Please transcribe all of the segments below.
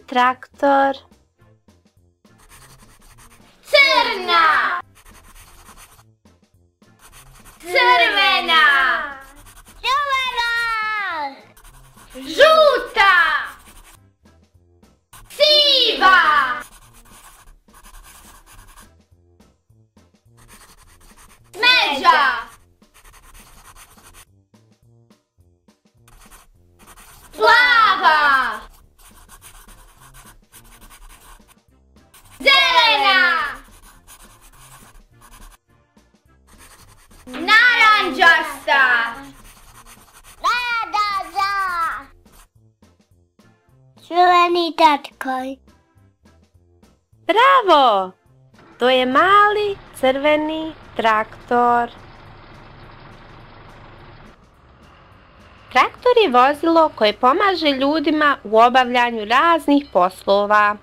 traktor. Crna, crvena, žuta, siva, smeđa, plava, zelena, naranđasta, Crveni traktor. Bravo! To je mali crveni traktor. Traktor je vozilo koje pomaže ljudima u obavljanju raznih poslova.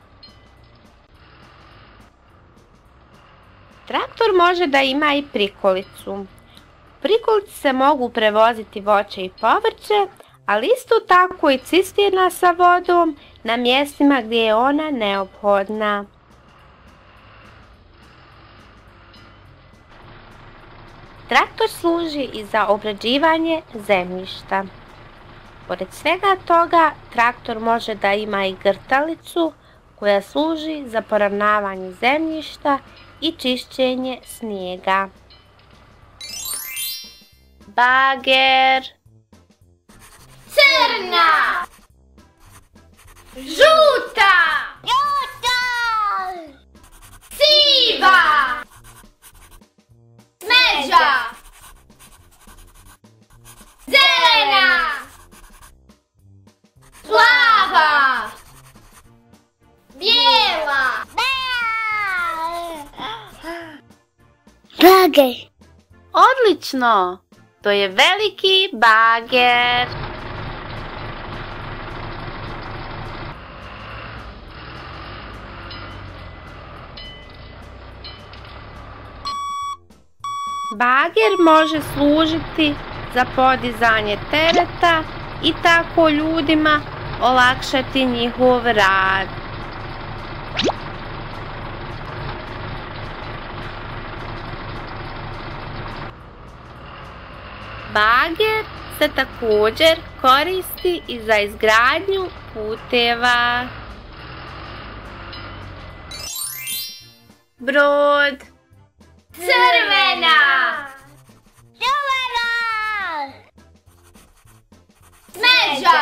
Traktor može da ima i prikolicu. U prikolici se mogu prevoziti voće i povrće, ali isto tako i cisterna sa vodom na mjestima gdje je ona neophodna. Traktor služi i za obrađivanje zemljišta. Pored svega toga, traktor može da ima i grtalicu koja služi za poravnavanje zemljišta i čišćenje snijega. Bager, crna, žuta, siva, smeđa, zelena, plava, bijela, Bager. odlično! To je veliki bager. Bager može služiti za podizanje tereta i tako ljudima olakšati njihov rad. Bager se također koristi i za izgradnju puteva. Brod, crvena, smeđa,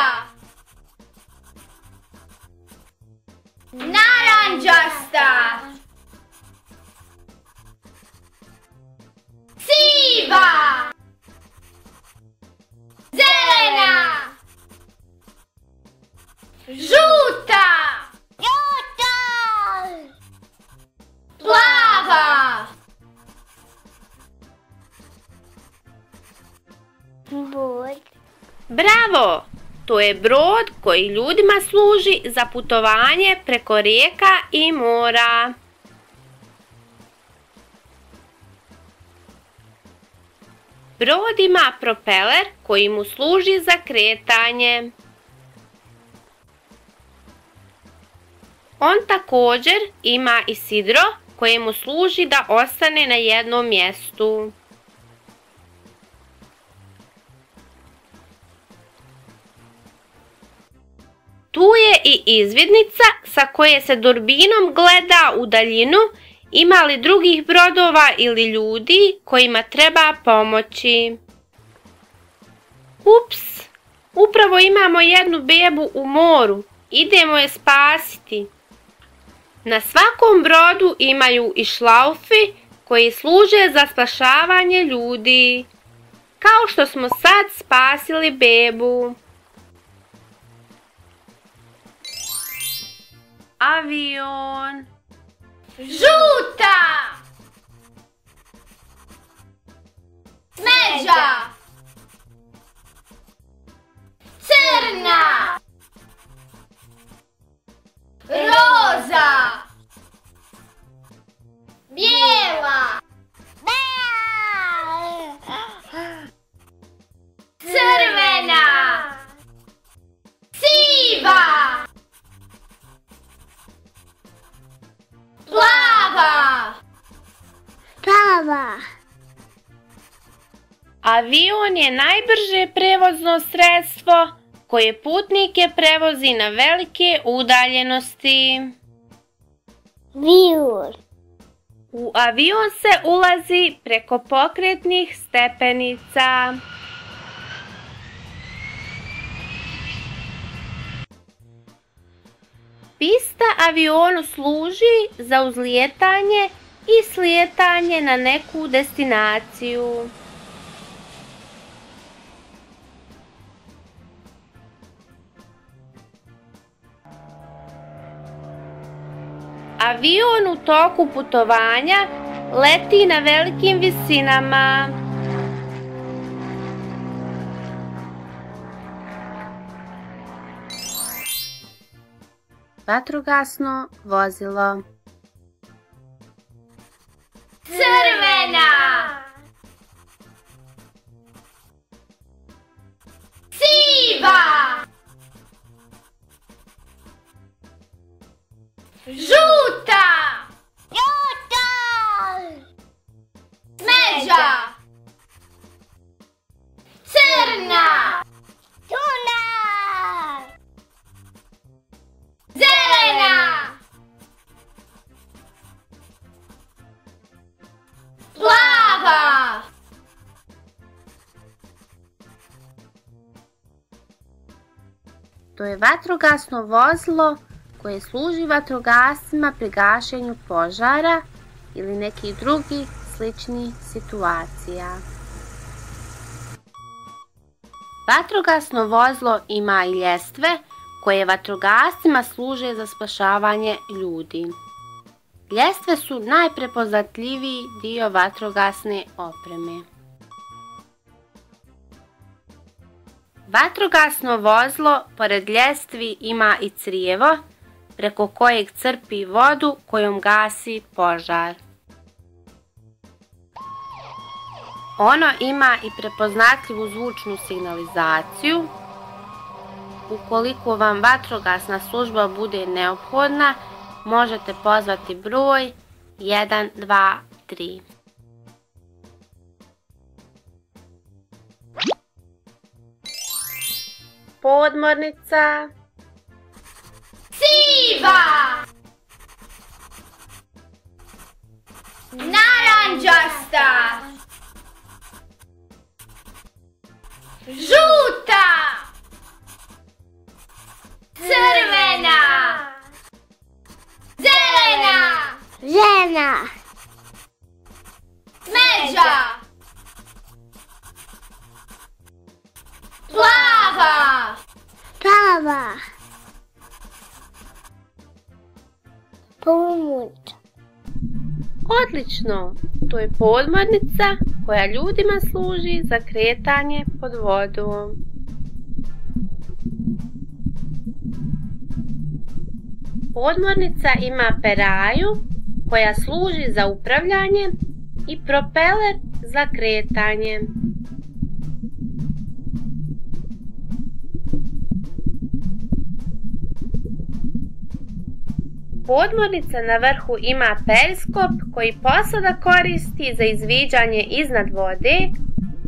naranđasta, siva, zelena, žuta, plava, Brod. bravo! To je brod koji ljudima služi za putovanje preko rijeka i mora. Brod ima propeler koji mu služi za kretanje. On također ima i sidro koje mu služi da ostane na jednom mjestu. Tu je i izvidnica sa koje se durbinom gleda u daljinu ima li drugih brodova ili ljudi kojima treba pomoći. Ups, upravo imamo jednu bebu u moru, idemo je spasiti. Na svakom brodu imaju i šlaufi koji služe za spašavanje ljudi, kao što smo sad spasili bebu. Avion, žuta, smeđa, crna, roza, bijela, crvena, siva, Avion je najbrže prevozno sredstvo koje putnike prevozi na velike udaljenosti. Avion. U avion se ulazi preko pokretnih stepenica. Pista avionu služi za uzlijetanje i slijetanje na neku destinaciju. Avion u toku putovanja leti na velikim visinama. Vatrogasno vozilo. Crvena. Siva. Žuta. Žuta. Smeđa. Crna. Crna. Zelena. Plava. To je vatrogasno vozilo koje služi vatrogascima pri gašenju požara ili nekih drugih sličnih situacija. Vatrogasno vozilo ima i ljestve koje vatrogascima služe za spašavanje ljudi. Ljestve su najprepoznatljiviji dio vatrogasne opreme. Vatrogasno vozilo pored ljestvi ima i crijevo preko kojeg crpi vodu kojom gasi požar. Ono ima i prepoznatljivu zvučnu signalizaciju. Ukoliko vam vatrogasna služba bude neophodna, možete pozvati broj 123. Podmornica. Siva. Naranđasta. Žuta. Crvena. Zelena. Žena. Smeđa. Plava. Plava. Pomoć. Odlično! To je podmornica koja ljudima služi za kretanje pod vodom. Podmornica ima peraju koja služi za upravljanje i propeler za kretanje. Podmornica na vrhu ima periskop koji posada koristi za izviđanje iznad vode,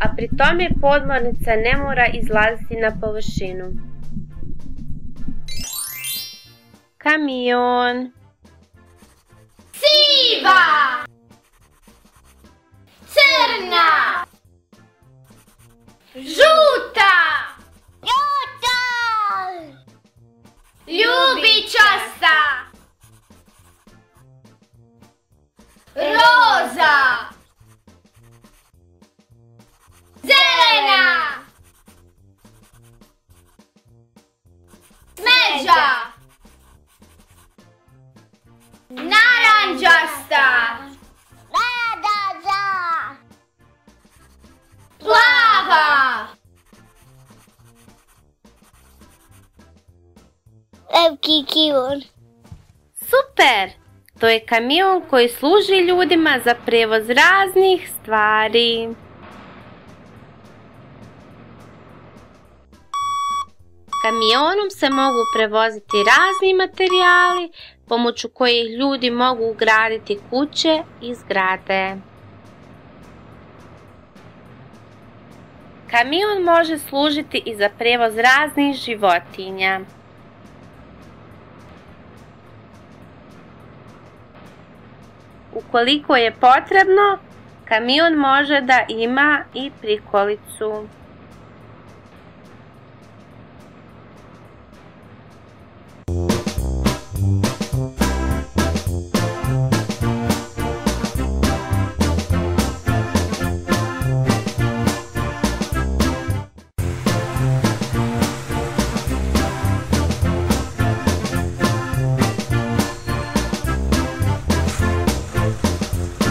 a pri tome podmornica ne mora izlaziti na površinu. Kamion. Siva. Crna. Žuta. Žuta. Ljubičasta. Roza. Zelena. Smeđa. Naranđasta. Naranđa. Plava. Veliki kamion. Super! To je kamion koji služi ljudima za prevoz raznih stvari. Kamionom se mogu prevoziti razni materijali pomoću kojih ljudi mogu graditi kuće i zgrade. Kamion može služiti i za prijevoz raznih životinja. Ukoliko je potrebno, kamion može da ima i prikolicu.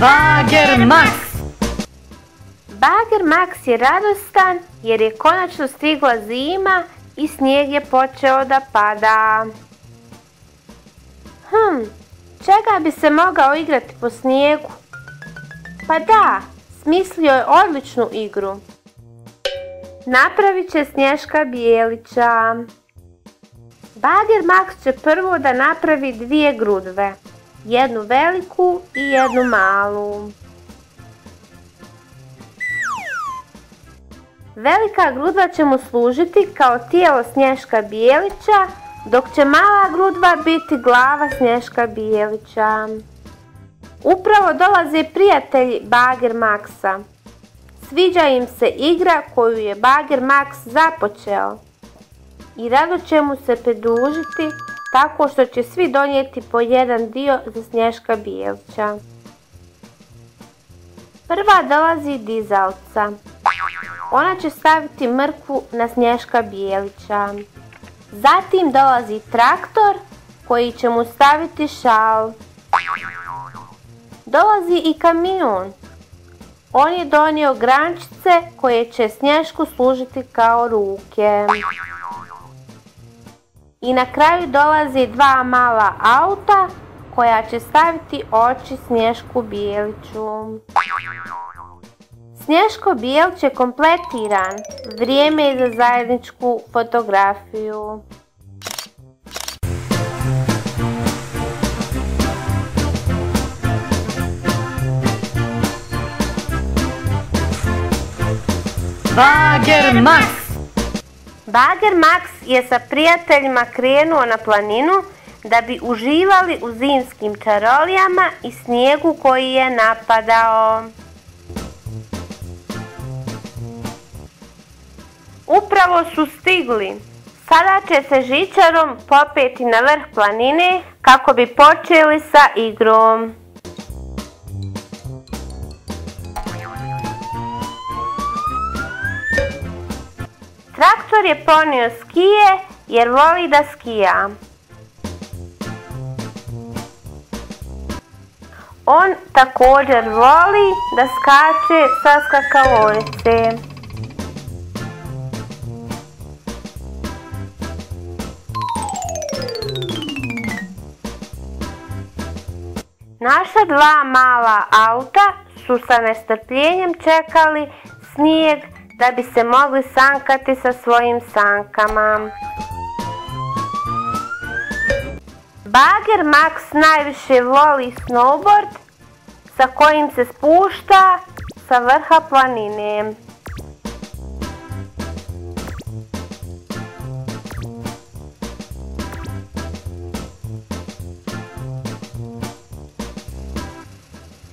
Bager Max. Bager Max je radostan jer je konačno stigla zima i snijeg je počeo da pada. Čega bi se mogao igrati po snijegu? Pa da, smislio je odličnu igru. Napravit će Snješka Bijelića. Bager Max će prvo da napravi 2 grudve. Jednu veliku i jednu malu. Velika grudva će mu služiti kao tijelo Snješka Bijelića, dok će mala grudva biti glava Snješka Bijelića. Upravo dolaze prijatelji Bager Maxa. Sviđa im se igra koju je Bager Max započeo i rado će mu se pridružiti tako što će svi donijeti po jedan dio za Snješka Bijelića. Prva dolazi dizalica. Ona će staviti mrkvu na Snješka Bijelića. Zatim dolazi traktor koji će mu staviti šal. Dolazi i kamion. On je donio grančice koje će Snješku služiti kao ruke. I na kraju dolazi 2 mala auta koja će staviti oči Snješku Bijeliću. Snješko Bijelić je kompletiran. Vrijeme je za zajedničku fotografiju. Bager Max. Bager Max je sa prijateljima krenuo na planinu da bi uživali u zimskim čarolijama i snijegu koji je napadao. Upravo su stigli. Sada će se žičarom popeti na vrh planine kako bi počeli sa igrom. Traktor je ponio skije jer voli da skija. On također voli da skače sa skakalovice. Naša 2 mala auta su sa nestrpljenjem čekali snijeg da bi se mogli sankati sa svojim sankama. Bager Max najviše voli snowboard sa kojim se spušta sa vrha planine.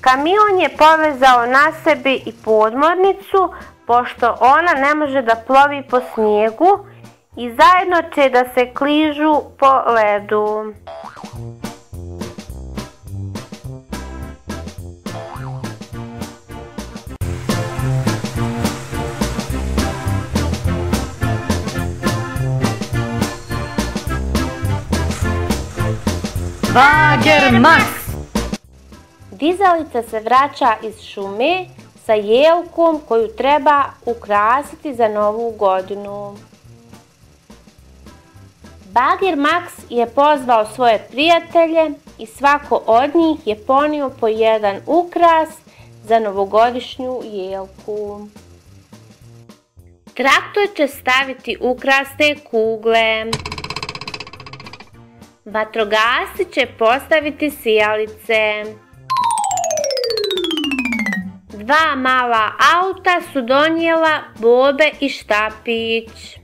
Kamion je povezao na sebi i podmornicu, pošto ona ne može da plovi po snijegu i zajedno će da se kližu po ledu. Bager Max. Dizalica se vraća iz šume sa jelkom koju treba ukrasiti za Novu godinu. Bager Max je pozvao svoje prijatelje i svako od njih je ponio po jedan ukras za novogodišnju jelku. Traktor će staviti ukraste kugle. Vatrogasci će postaviti sijalice. 2 2 mala auta su donijela bobe i štapić.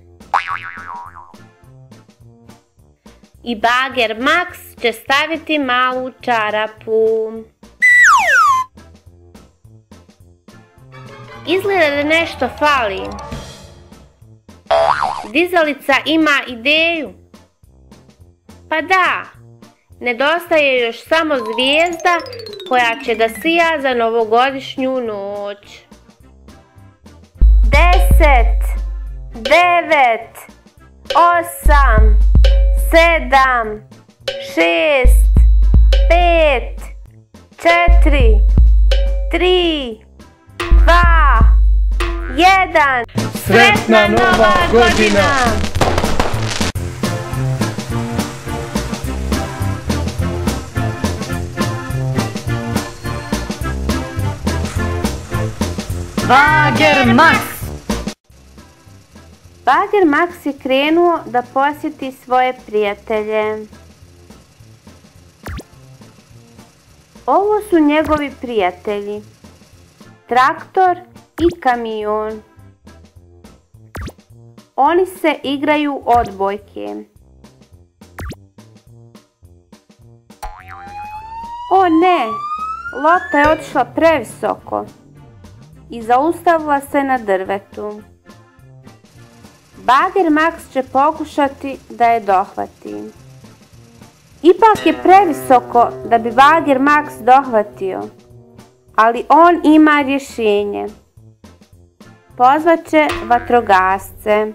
I bager Max će staviti malu čarapu. Izgleda da nešto fali. Dizalica ima ideju. Pa da, nedostaje još samo zvijezda koja će da sija za novogodišnju noć. 10, 9, 8, 7, 6, 5, 4, 3, 2, 1. Sretna Nova godina! Bager Max. Bager Max je krenuo da posjeti svoje prijatelje. Ovo su njegovi prijatelji. Traktor i kamion. Oni se igraju odbojke. O ne, lopta je otišla previsoko i zaustavila se na drvetu. Bager Max će pokušati da je dohvati. Ipak je previsoko da bi Bager Max dohvatio, ali on ima rješenje. Pozvaće vatrogasce.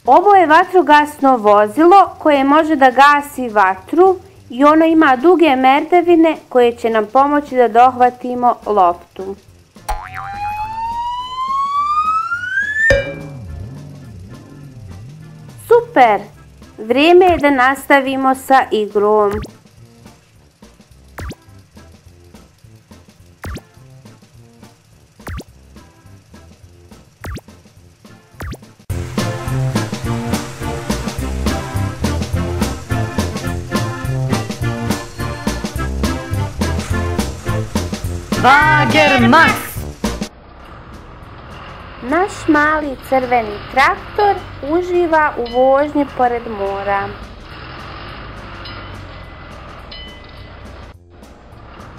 Ovo je vatrogasno vozilo koje može da gasi vatru i ono ima duge merdevine koje će nam pomoći da dohvatimo loptu. Super! Vrijeme je da nastavimo sa igrom. Bager Max. Naš mali crveni traktor uživa u vožnji pored mora.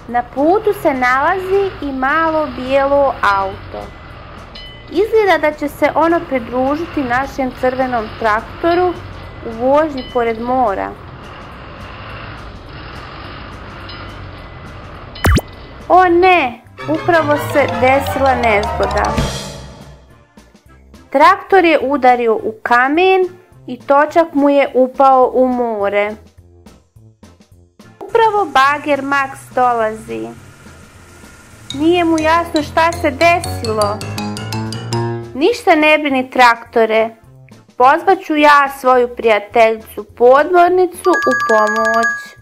Na putu se nalazi i malo bijelo auto. Izgleda da će se ono pridružiti našem crvenom traktoru u vožnji pored mora. O ne, upravo se desila nezgoda. Traktor je udario u kamen i točak mu je upao u more. Upravo Bager Max dolazi. Nije mu jasno šta se desilo. Ništa ne brini traktore. Pozvaću ja svoju prijateljicu podmornicu u pomoć.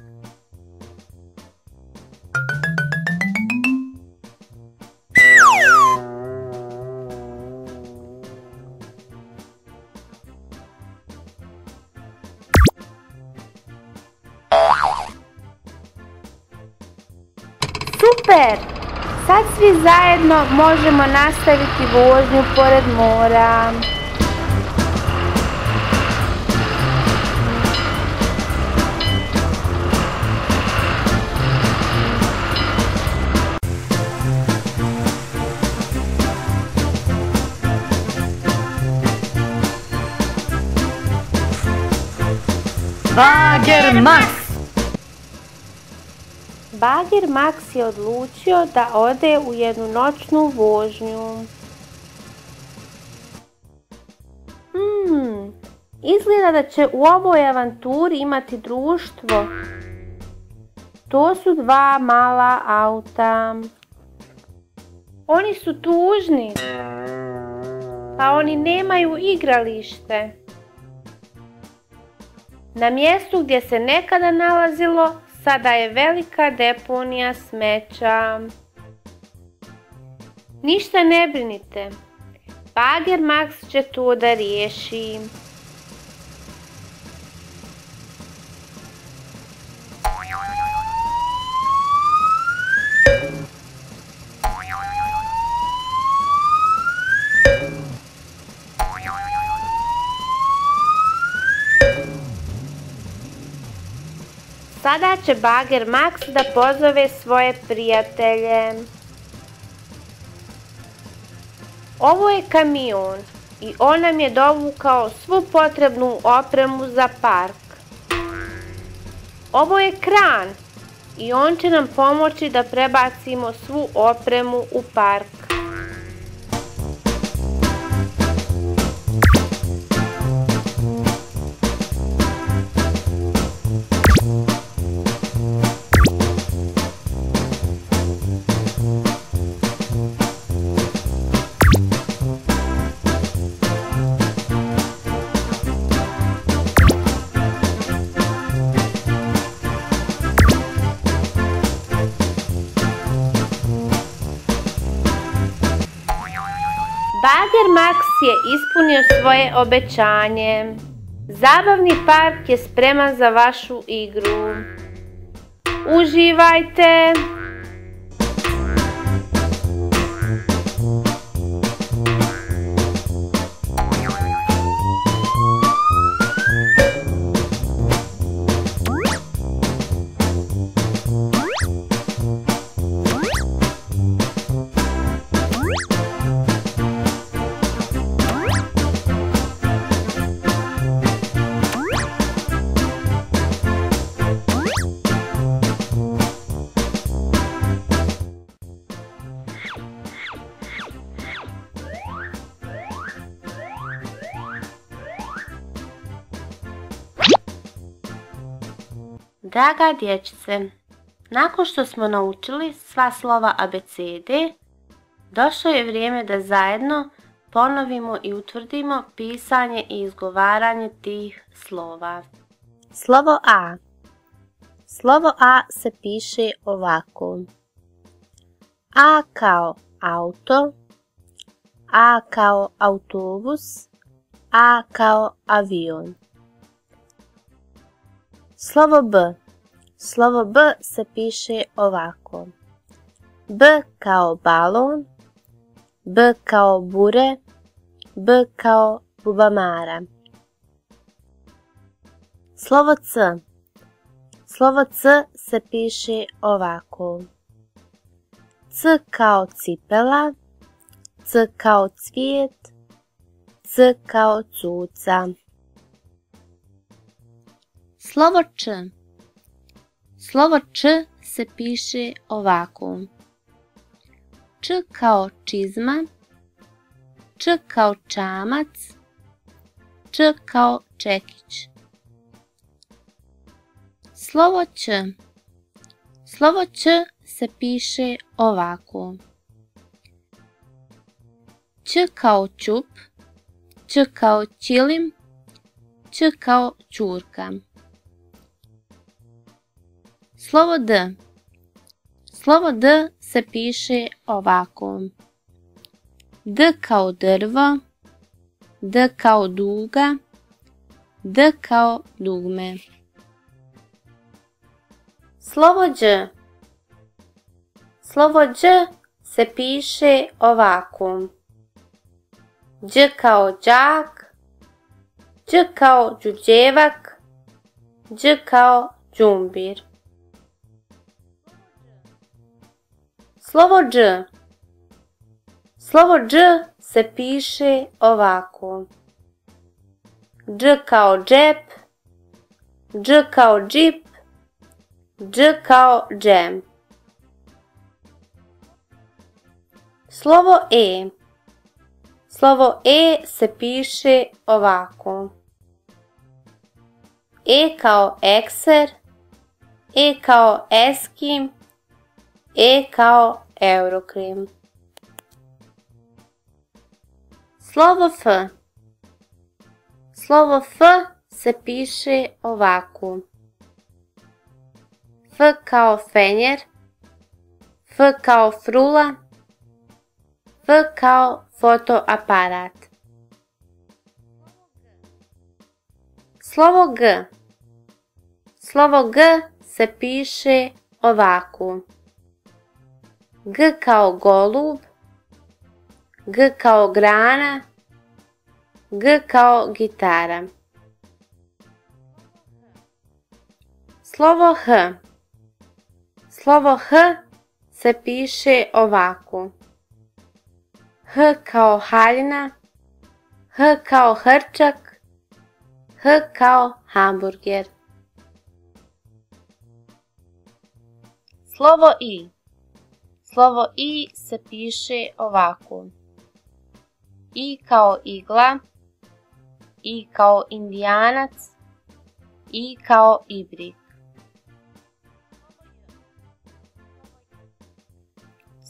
Super! Sad svi zajedno možemo nastaviti vožnju pored mora. Bager Max. Bager Max je odlučio da ode u jednu noćnu vožnju. Izgleda da će u ovoj avanturi imati društvo. To su 2 mala auta. Oni su tužni, a oni nemaju igralište. Na mjestu gdje se nekada nalazilo, sada je velika deponija smeća. Ništa ne brinite, Bager Max će to da riješi. Sada će Bager Max da pozove svoje prijatelje. Ovo je kamion i on nam je dovukao svu potrebnu opremu za park. Ovo je kran i on će nam pomoći da prebacimo svu opremu u park. Bager Max je ispunio svoje obećanje. Zabavni park je spreman za vašu igru. Uživajte! Draga dječice, nakon što smo naučili sva slova abecede, došlo je vrijeme da zajedno ponovimo i utvrdimo pisanje i izgovaranje tih slova. Slovo A. Slovo A se piše ovako. A kao auto, A kao autobus, A kao avion. Slovo B. Slovo B se piše ovako. B kao balon, B kao bure, B kao bubamara. Slovo C. Slovo C se piše ovako. C kao cipela, C kao cvijet, C kao cuca. Slovo Č. Slovo Č se piše ovako. Č kao čizma, Č kao čamac, Č kao čekić. Slovo Ć. Slovo Ć se piše ovako. Č kao čup, Č kao ćilim, Č kao ćurka. Slovo D. Slovo D se piše ovako. D kao drvo, D kao duga, D kao dugme. Slovo Đ. Slovo Đ se piše ovako. Đ kao đak, Đ kao đuđevak, Đ kao đumbir. Slovo Dž. Slovo Dž se piše ovako. Dž kao džep, Dž kao džip, Dž kao džem. Slovo E. Slovo E se piše ovako. E kao ekser, E kao eskim, E kao eurokrim. Slovo F. Slovo F se piše ovako. F kao fenjer, F kao frula, F kao fotoaparat. Slovo G. Slovo G se piše ovako. G kao golub, G kao grana, G kao gitara. Slovo H. Slovo H se piše ovako. H kao haljina, H kao hrčak, H kao hamburger. Slovo I. Slovo I se piše ovako. I kao igla, I kao indijanac, I kao ibrik.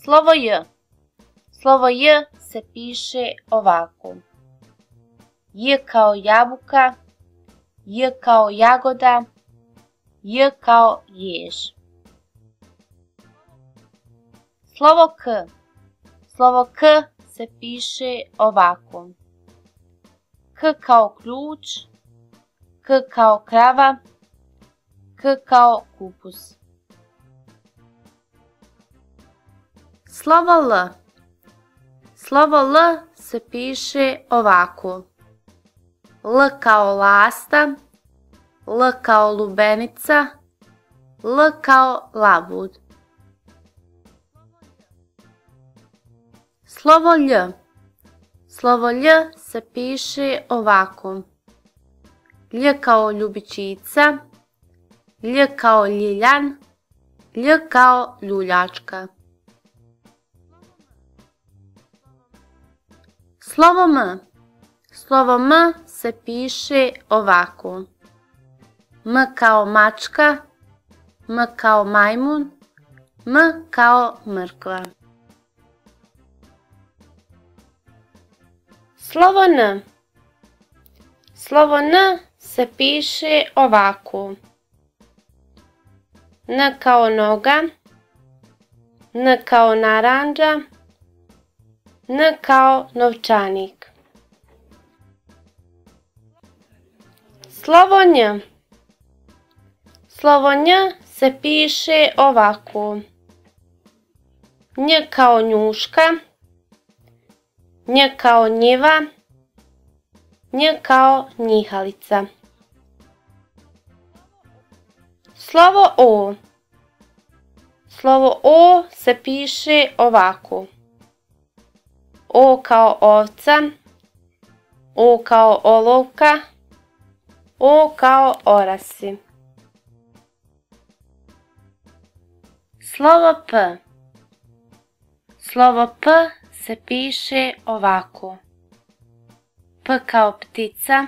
Slovo J. Slovo J se piše ovako. J kao jabuka, J kao jagoda, J kao jež. Slovo K. Slovo K se piše ovako. K kao ključ, K kao krava, K kao kupus. Slovo L. Slovo L se piše ovako. L kao lasta, L kao lubenica, L kao labud. Slovo Lj. Slovo Lj se piše ovako. Lj kao ljubičica, Lj kao ljiljan, Lj kao ljuljačka. Slovo M. Slovo M se piše ovako. M kao mačka, M kao majmun, M kao mrkva. Slovo N. Slovo N se piše ovako. N kao noga, N kao narandža, N kao novčanik. Slovo Nj. Slovo Nj se piše ovako. Nj kao njuška, Nj kao njiva, Nj kao njihalica. Slovo O. Slovo O se piše ovako. O kao ovca, O kao olovka, O kao orasi. Slovo P. Slovo P se piše ovako. P kao ptica,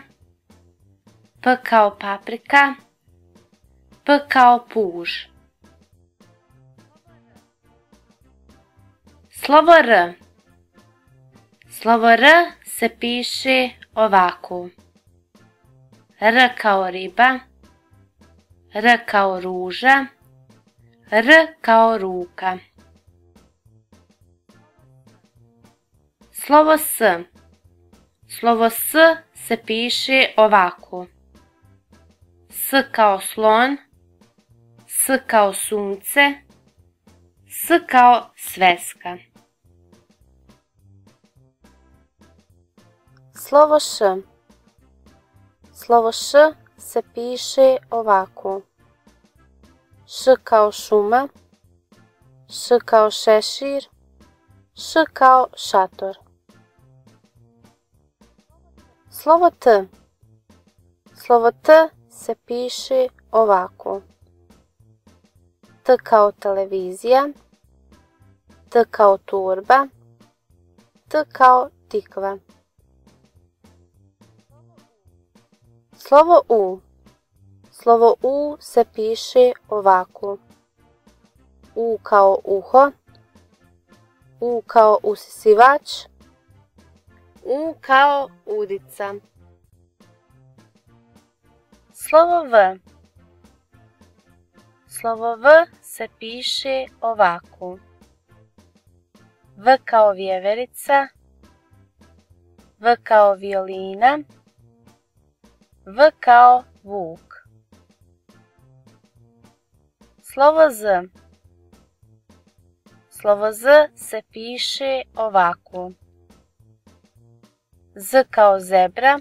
P kao paprika, P kao puž. Slovo R. Slovo R se piše ovako. R kao riba, R kao ruža, R kao ruka. Slovo S. Slovo S se piše ovako. S kao slon, S kao sunce, S kao sveska. Slovo Š. Slovo Š se piše ovako. Š kao šuma, Š kao šešir, Š kao šator. Slovo T. Slovo T se piše ovako. T kao televizija, T kao turba, T kao tikva. Slovo U. Slovo U se piše ovako. U kao uho, U kao usisivač, U kao udica. Slovo V. Slovo V se piše ovako. V kao vjeverica, V kao violina, V kao vuk. Slovo Z. Slovo Z se piše ovako. Z kao zebra,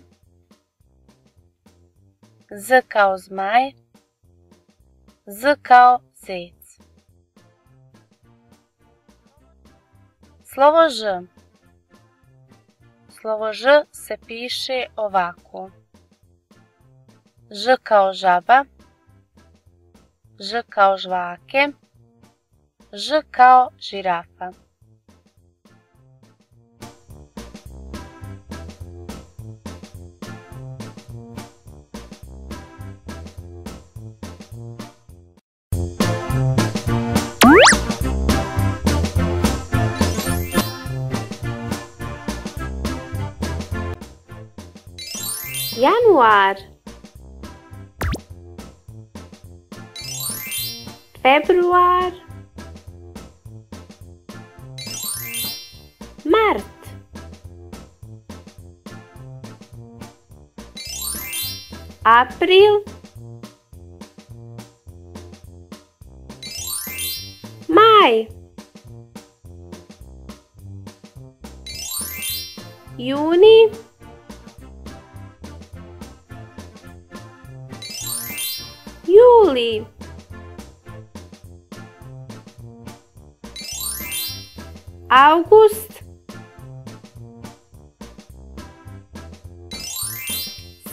Z kao zmaj, Z kao zec. Slovo Ž. Slovo Ž se piše ovako. Ž kao žaba, Ž kao žvake, Ž kao žirafa. Januar, februar, mart, april, maj, juni, juli, august,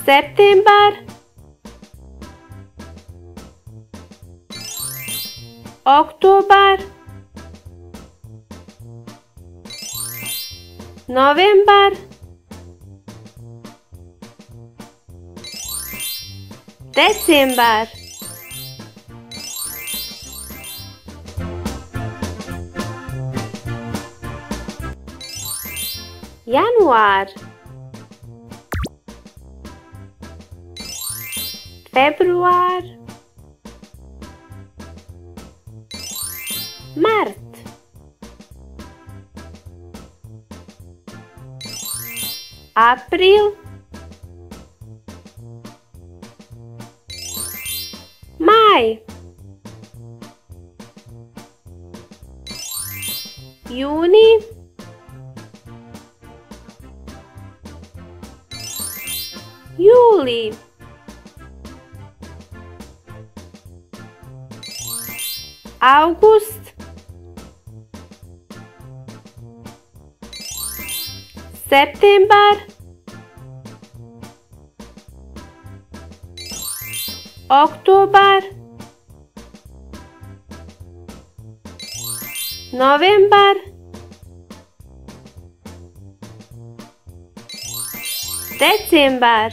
septembar, oktobar, novembar, decembar. Januar, februar, mart, april, maj, juni, juli, august, septembar, oktobar, novembar, decembar.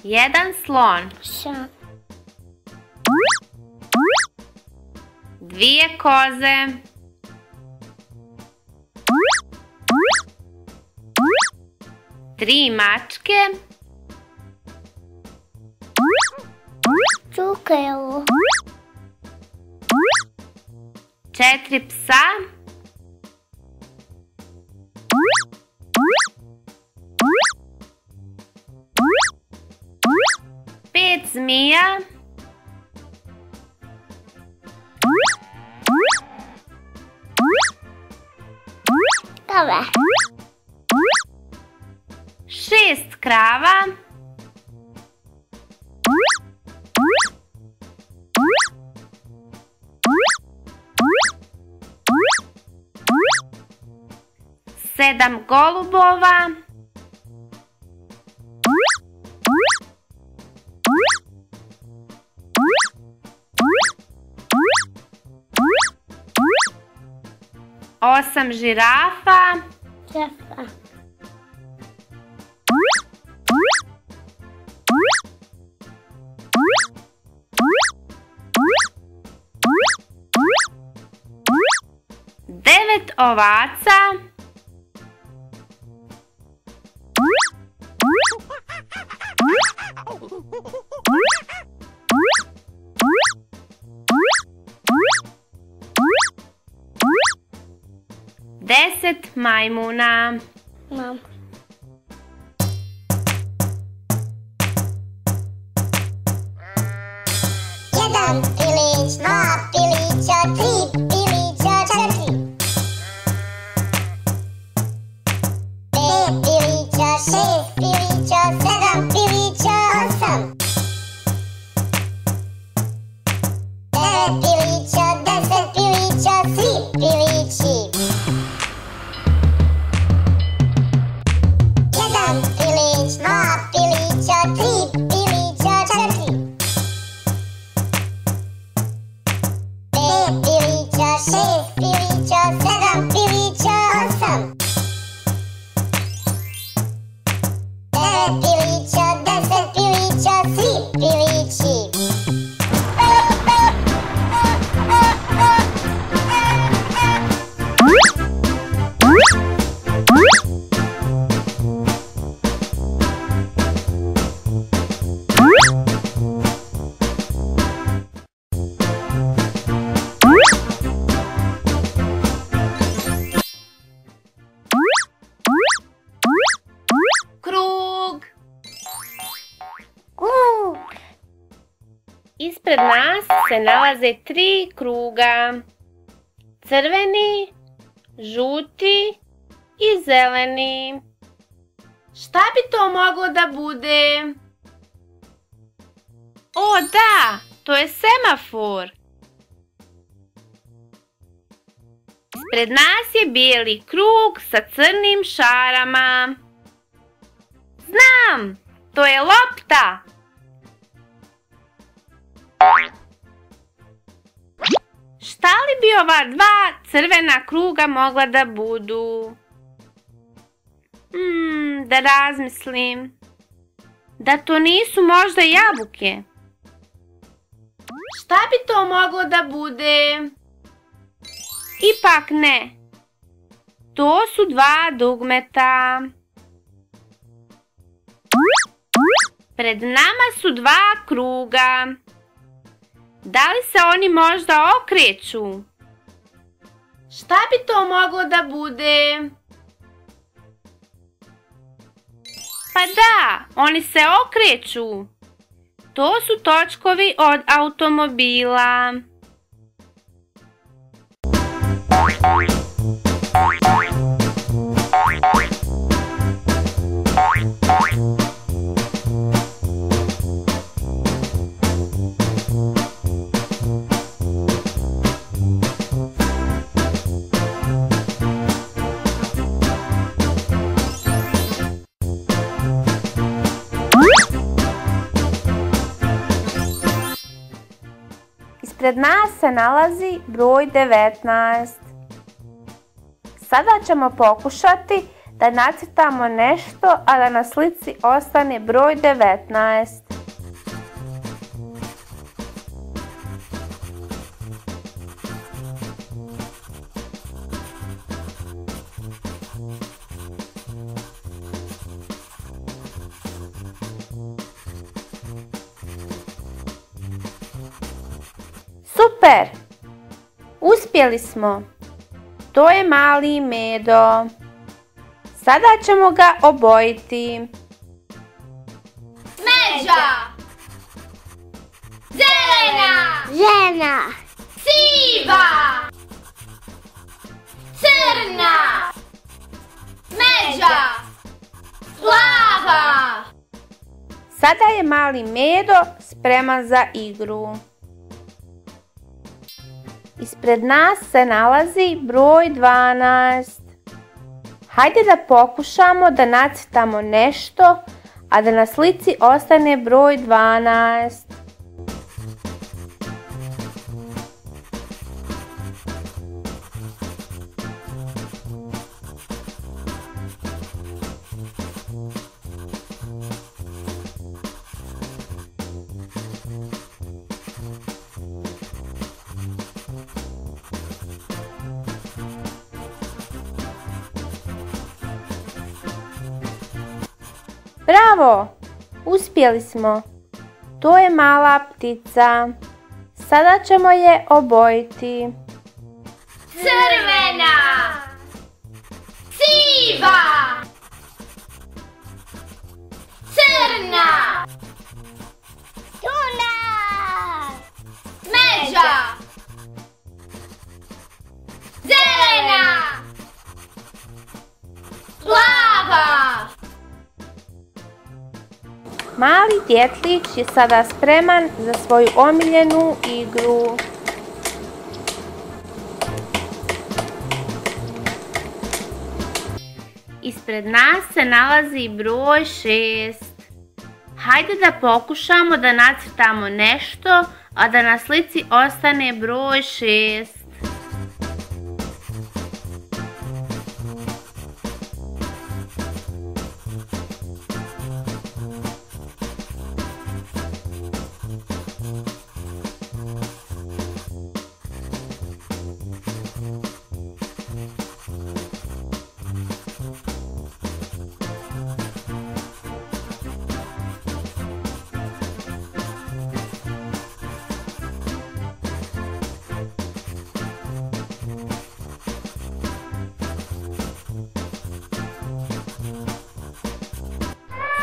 Jedan slon, Ša. dvije koze, tri mačke, Čukaju. četiri psa, pet zmija, Tove. šest krava, sedam golubova, osam žirafa, Čefa. devet ovaca, deset majmuna. Mam. Jedan pilić, dva pilića, tri pilića, četiri. Pet pilića, šest pilića, sedam pilića, osam. Devet pilića, 10 pilića, svi pilići. Jedan pilić, dva pilića, tri pilića, četiri. Pet pilića, šest pilića, sedam pilića, osam. Devet pilića, 10 pilića, svi pilići. Krug. Ispred nas se nalaze 3 kruga. Crveni, žuti i zeleni. Šta bi to moglo da bude? O da, to je semafor. Ispred nas je bijeli krug sa crnim šarama. Znam, to je lopta. Šta li bi ova 2 crvena kruga mogla da budu? Da razmislim. Da to nisu možda jabuke? Šta bi to moglo da bude? Ipak ne. To su 2 dugmeta. Pred nama su 2 kruga. Da li se oni možda okreću? Šta bi to moglo da bude? Pa da, oni se okreću. To su točkovi od automobila. Ispred nas se nalazi broj 19. Sada ćemo pokušati da nacrtamo nešto, a da na slici ostane broj 19. Super! Uspjeli smo! To je mali medo. Sada ćemo ga obojiti. Međa. Zelena. Žena. Siva. Crna. Međa. Plava. Sada je mali medo spreman za igru. Ispred nas se nalazi broj 12. Hajde da pokušamo da nacrtamo nešto, a da na slici ostane broj 12. Bravo! Uspjeli smo! To je mala ptica. Sada ćemo je obojiti. Crvena. Siva. Crna. Tuna. Smeđa. Zelena. Plava. Mali djetlić je sada spreman za svoju omiljenu igru. Ispred nas se nalazi broj 6. Hajde da pokušamo da nacrtamo nešto, a da na slici ostane broj 6.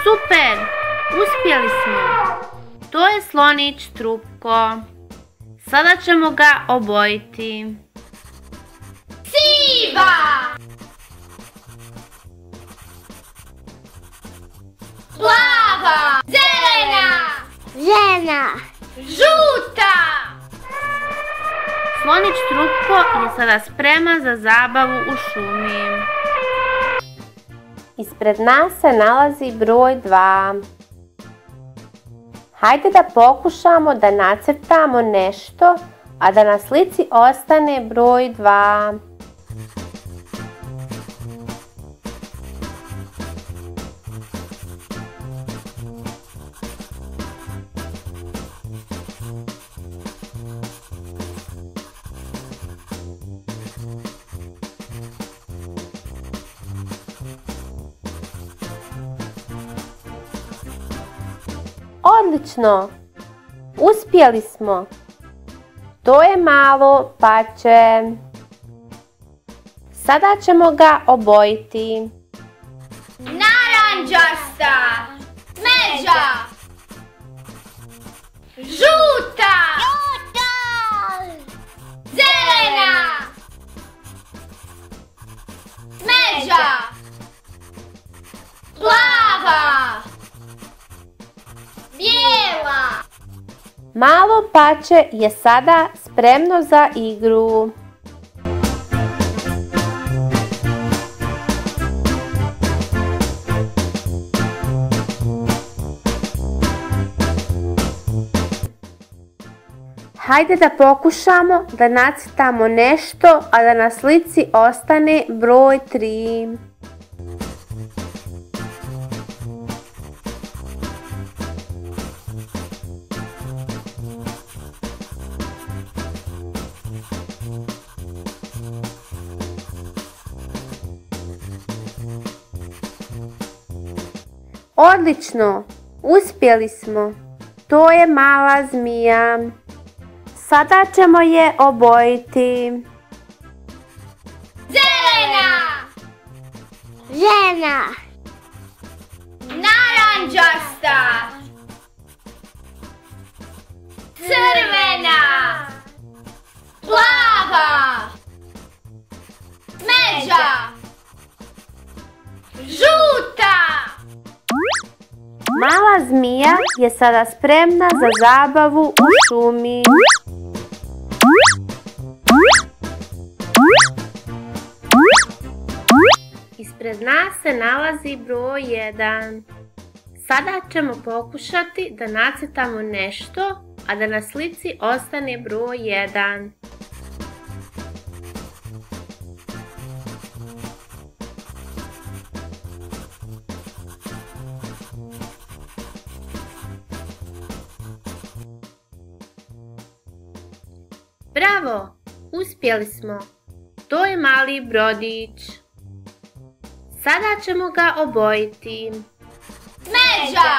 Super! Uspjeli smo! To je slonić Trupko. Sada ćemo ga obojiti. Siva. Plava. Zelena. Žuta. Slonić Trupko je sada spreman za zabavu u šumi. Ispred nas se nalazi broj 2. Hajde da pokušamo da nacrtamo nešto, a da na slici ostane broj 2. Odlično! Uspjeli smo! To je malo pače. Sada ćemo ga obojiti. Naranđasta. Smeđa. Žuta. Zelena. Smeđa. Plava. Bijela. Malo pače je sada spremno za igru. Hajde da pokušamo da nacrtamo nešto, a da na slici ostane broj 3. Odlično! Uspjeli smo! To je mala zmija. Sada ćemo je obojiti. Zelena. Naranđasta. Crvena. Plava. Smeđa. Žuta. Mala zmija je sada spremna za zabavu u šumi. Ispred nas se nalazi broj 1. Sada ćemo pokušati da nacrtamo nešto, a da na slici ostane broj 1. Bravo! Uspjeli smo! To je mali brodić. Sada ćemo ga obojiti. Smeđa.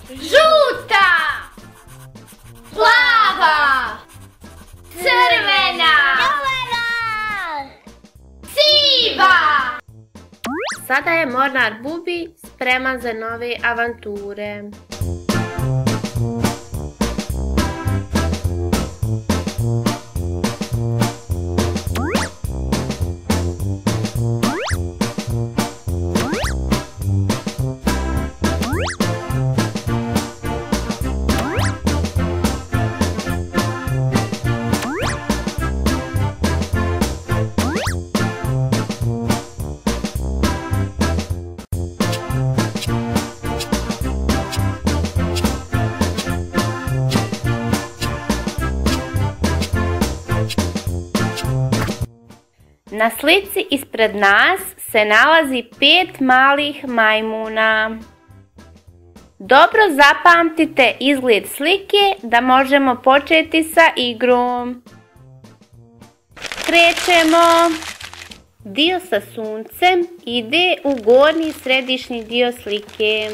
Žuta. Plava. Crvena. Siva. Sada je mornar Bubi spreman za nove avanture. Na slici ispred nas se nalazi 5 malih majmuna. Dobro zapamtite izgled slike da možemo početi sa igrom. Krećemo. Dio sa suncem ide u gornji središnji dio slike.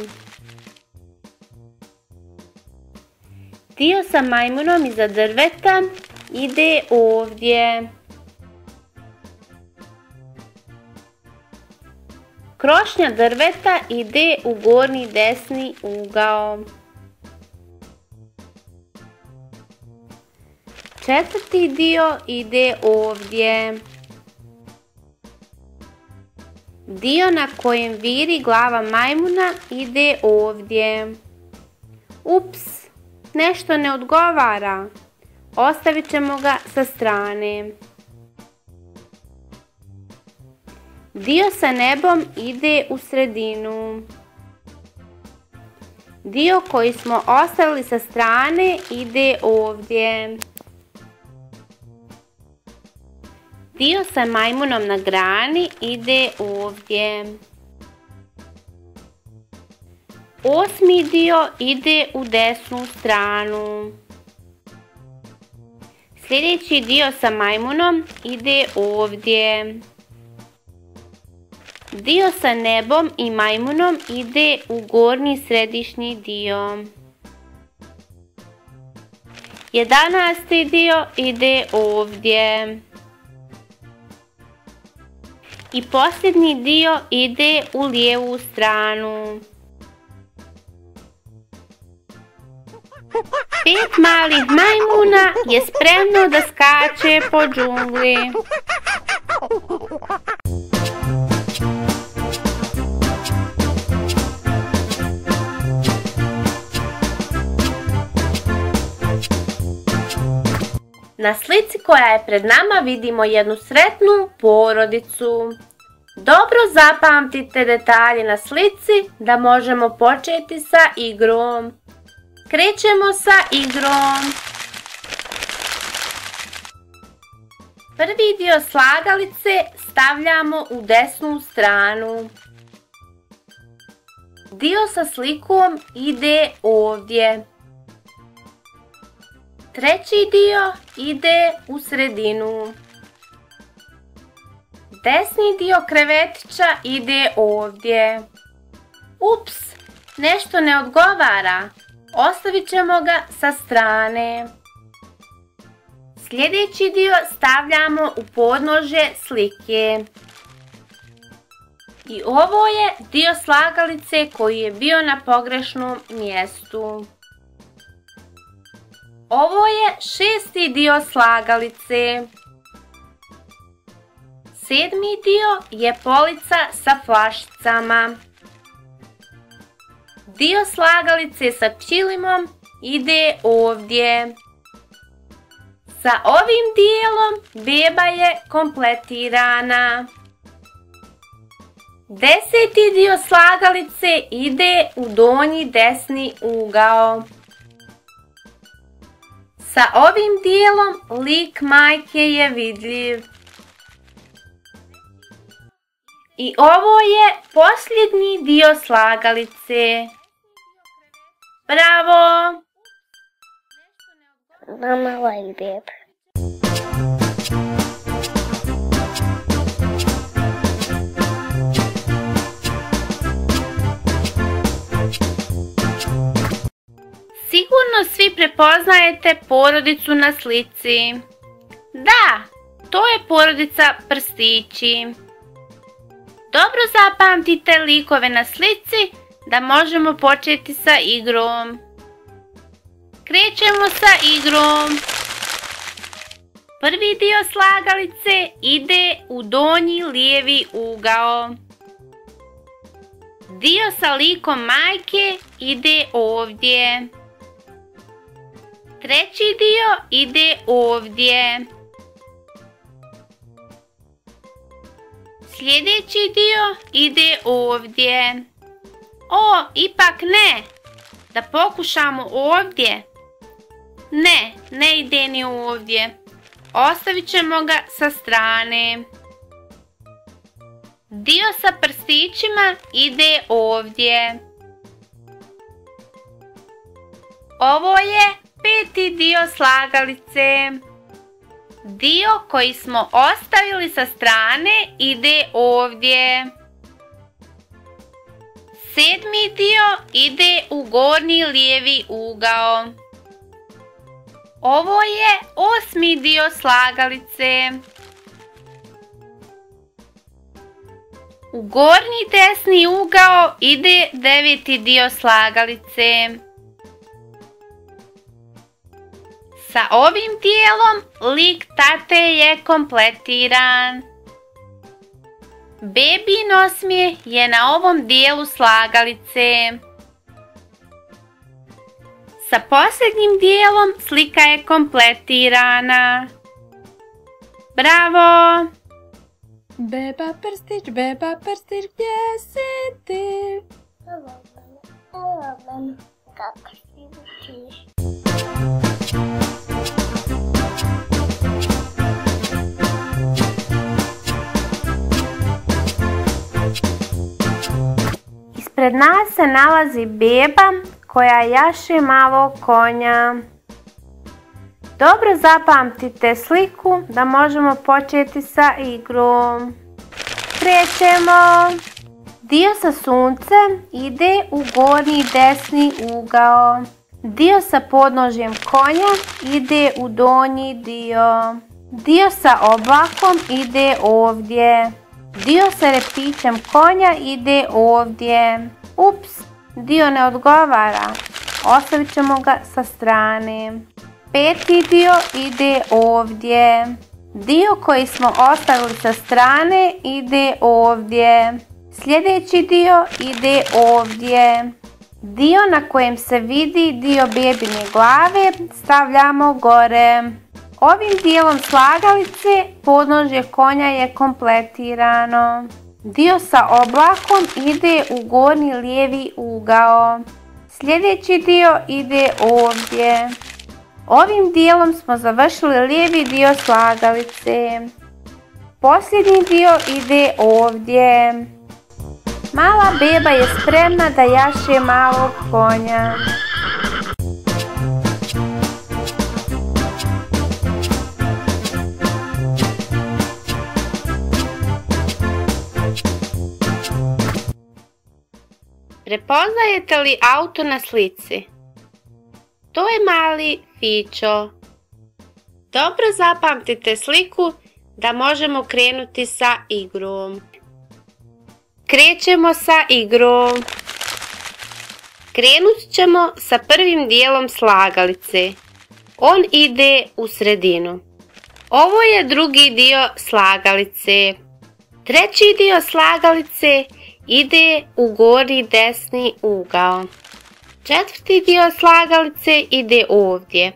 Dio sa majmunom iza drveta ide ovdje. Krošnja drveta ide u gornji desni ugao. Četvrti dio ide ovdje. Dio na kojem viri glava majmuna ide ovdje. Ups, nešto ne odgovara. Ostavit ćemo ga sa strane. Dio sa nebom ide u sredinu. Dio koji smo ostavili sa strane ide ovdje. Dio sa majmunom na grani ide ovdje. Osmi dio ide u desnu stranu. Sljedeći dio sa majmunom ide ovdje. Dio sa nebom i majmunom ide u gornji središnji dio. 11. dio ide ovdje. I posljednji dio ide u lijevu stranu. 5 malih majmuna je spremno da skače po džungli. Na slici koja je pred nama vidimo jednu sretnu porodicu. Dobro zapamtite detalje na slici da možemo početi sa igrom. Krećemo sa igrom. Prvi dio slagalice stavljamo u desnu stranu. Dio sa slikom ide ovdje. Treći dio ide u sredinu. Desni dio krevetića ide ovdje. Ups, nešto ne odgovara. Ostavit ćemo ga sa strane. Sljedeći dio stavljamo u podnožje slike. I ovo je dio slagalice koji je bio na pogrešnom mjestu. Ovo je 6. dio slagalice. 7. dio je polica sa flašicama. Dio slagalice sa čilimom ide ovdje. Sa ovim dijelom beba je kompletirana. 10. dio slagalice ide u donji desni ugao. Sa ovim dijelom lik majke je vidljiv. I ovo je posljednji dio slagalice. Bravo! Mama like babe. Sigurno svi prepoznajete porodicu na slici. Da, to je porodica Prstići. Dobro zapamtite likove na slici da možemo početi sa igrom. Krećemo sa igrom. Prvi dio slagalice ide u donji lijevi ugao. Dio sa likom majke ide ovdje. Treći dio ide ovdje. Sljedeći dio ide ovdje. O, ipak ne. Da pokušamo ovdje. Ne ide ni ovdje. Ostavit ćemo ga sa strane. Dio sa prstićima ide ovdje. Ovo je peti dio slagalice. Dio koji smo ostavili sa strane ide ovdje. Sedmi dio ide u gornji lijevi ugao. Ovo je osmi dio slagalice. U gornji desni ugao ide deveti dio slagalice. Sa ovim dijelom lik tate je kompletiran. Bebin osmijeh je na ovom dijelu slagalice. Sa posljednjim dijelom slika je kompletirana. Bravo! Beba prstić, gdje si ti? Kako si učiš? Ispred nas se nalazi beba koja jaše malog konja. Dobro zapamtite sliku da možemo početi sa igrom. Krećemo! Dio sa suncem ide u gornji desni ugao. Dio sa podnožjem konja ide u donji dio. Dio sa oblakom ide ovdje. Dio sa reptićem konja ide ovdje. Ups, dio ne odgovara. Ostavit ćemo ga sa strane. Peti dio ide ovdje. Dio koji smo ostavili sa strane ide ovdje. Sljedeći dio ide ovdje. Dio na kojem se vidi dio bebine glave stavljamo gore. Ovim dijelom slagalice podnožje konja je kompletirano. Dio sa oblakom ide u gornji lijevi ugao. Sljedeći dio ide ovdje. Ovim dijelom smo završili lijevi dio slagalice. Posljednji dio ide ovdje. Mala beba je spremna da jaše malog konja. Prepoznajete li auto na slici? To je mali Fićo. Dobro zapamtite sliku da možemo krenuti sa igrom. Krećemo sa igrom. Krenut ćemo sa prvim dijelom slagalice. On ide u sredinu. Ovo je drugi dio slagalice. Treći dio slagalice ide u gornji desni ugao. Četvrti dio slagalice ide ovdje.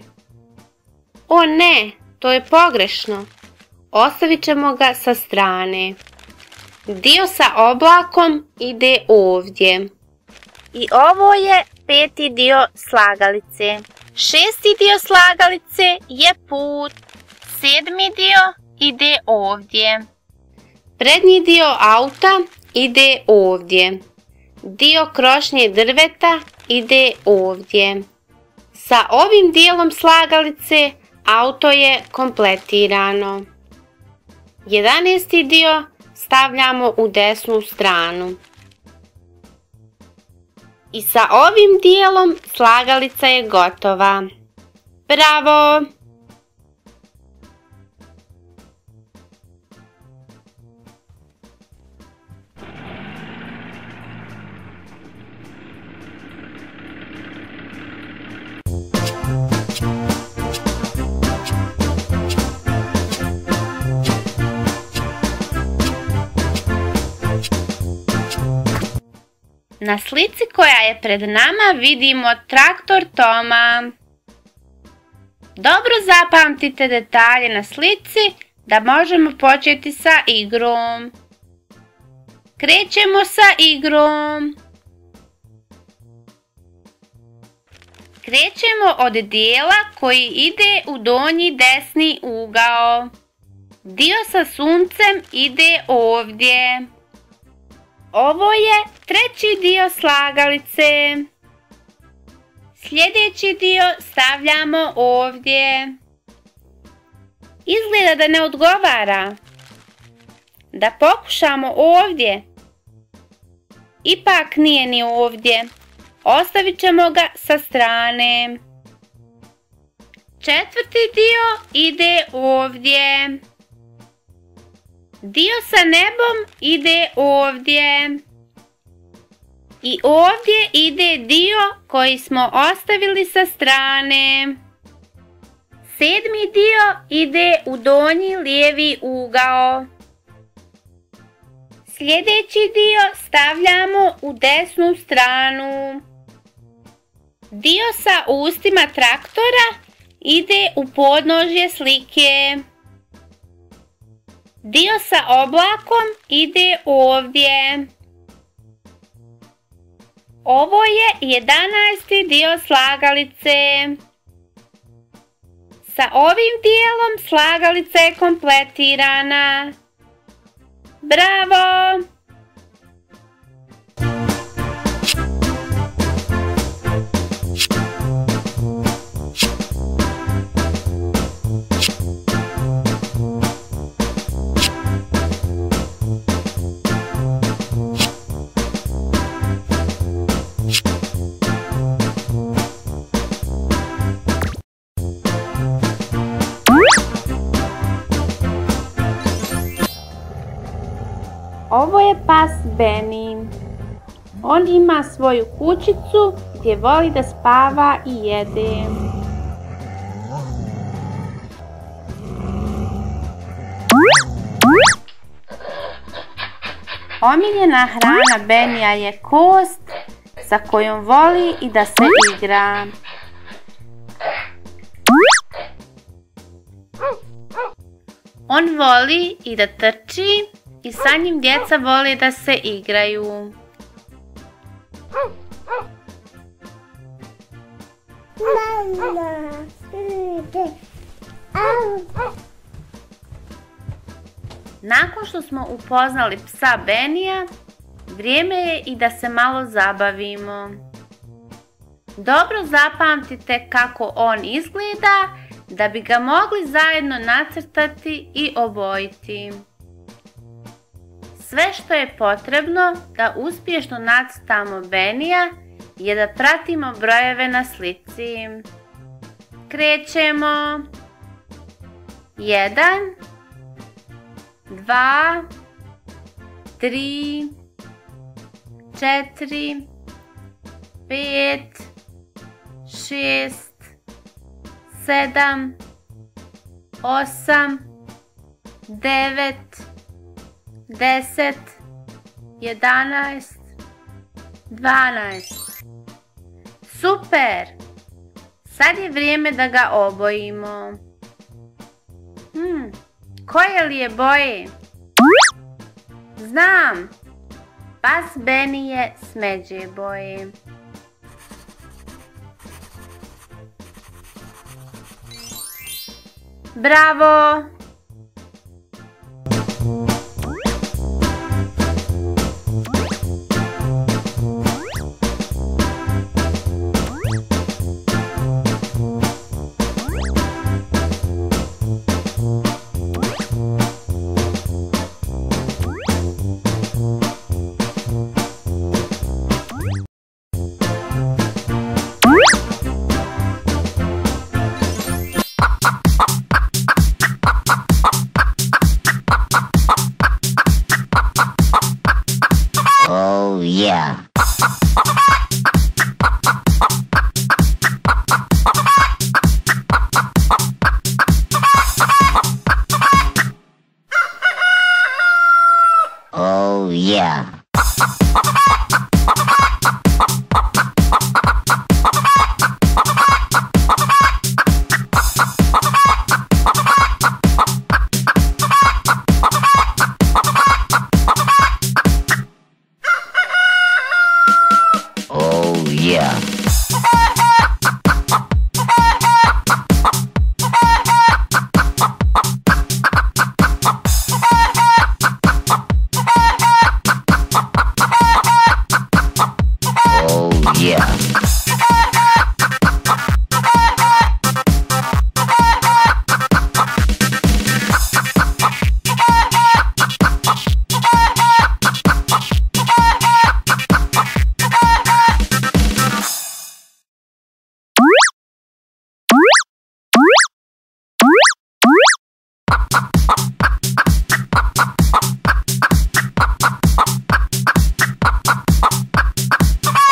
O ne, to je pogrešno. Ostavit ćemo ga sa strane. Dio sa oblakom ide ovdje. I ovo je peti dio slagalice. Šesti dio slagalice je put. Sedmi dio ide ovdje. Prednji dio auta ide ovdje. Dio krošnje drveta ide ovdje. Sa ovim dijelom slagalice auto je kompletirano. 11. dio stavljamo u desnu stranu. I sa ovim dijelom slagalica je gotova. Bravo! Na slici koja je pred nama vidimo traktor Toma. Dobro zapamtite detalje na slici da možemo početi sa igrom. Krećemo sa igrom. Krećemo od dijela koji ide u donji desni ugao. Dio sa suncem ide ovdje. Ovo je treći dio slagalice. Sljedeći dio stavljamo ovdje. Izgleda da ne odgovara. Da pokušamo ovdje. Ipak nije ni ovdje. Ostavit ćemo ga sa strane. Četvrti dio ide ovdje. Dio sa nebom ide ovdje. I ovdje ide dio koji smo ostavili sa strane. Sedmi dio ide u donji lijevi ugao. Sljedeći dio stavljamo u desnu stranu. Dio sa ustima traktora ide u podnožje slike. Dio sa oblakom ide ovdje. Ovo je 11. dio slagalice. Sa ovim dijelom slagalica je kompletirana. Bravo! Ovo je pas Benny. On ima svoju kućicu gdje voli da spava i jede. Omiljena hrana Benija je kost sa kojom voli i da se igra. On voli i da trči i sa njim djeca vole da se igraju. Nakon što smo upoznali psa Benija, vrijeme je i da se malo zabavimo. Dobro zapamtite kako on izgleda da bi ga mogli zajedno nacrtati i obojiti. Sve što je potrebno da uspješno nacrtamo Benija je da pratimo brojeve na slici. Krećemo. 1, 2, 3, 4, 5, 6, 7, 8, 9, 10, 11, 12. Super! Sad je vrijeme da ga obojimo. Koje li je boje? Znam! Pas Benny je smeđe boje. Bravo!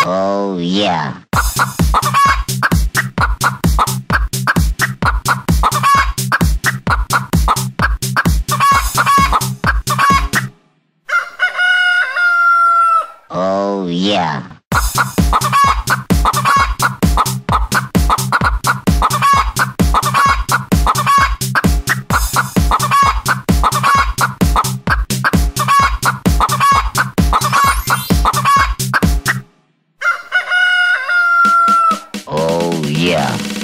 Oh yeah. Oh yeah. Oh yeah.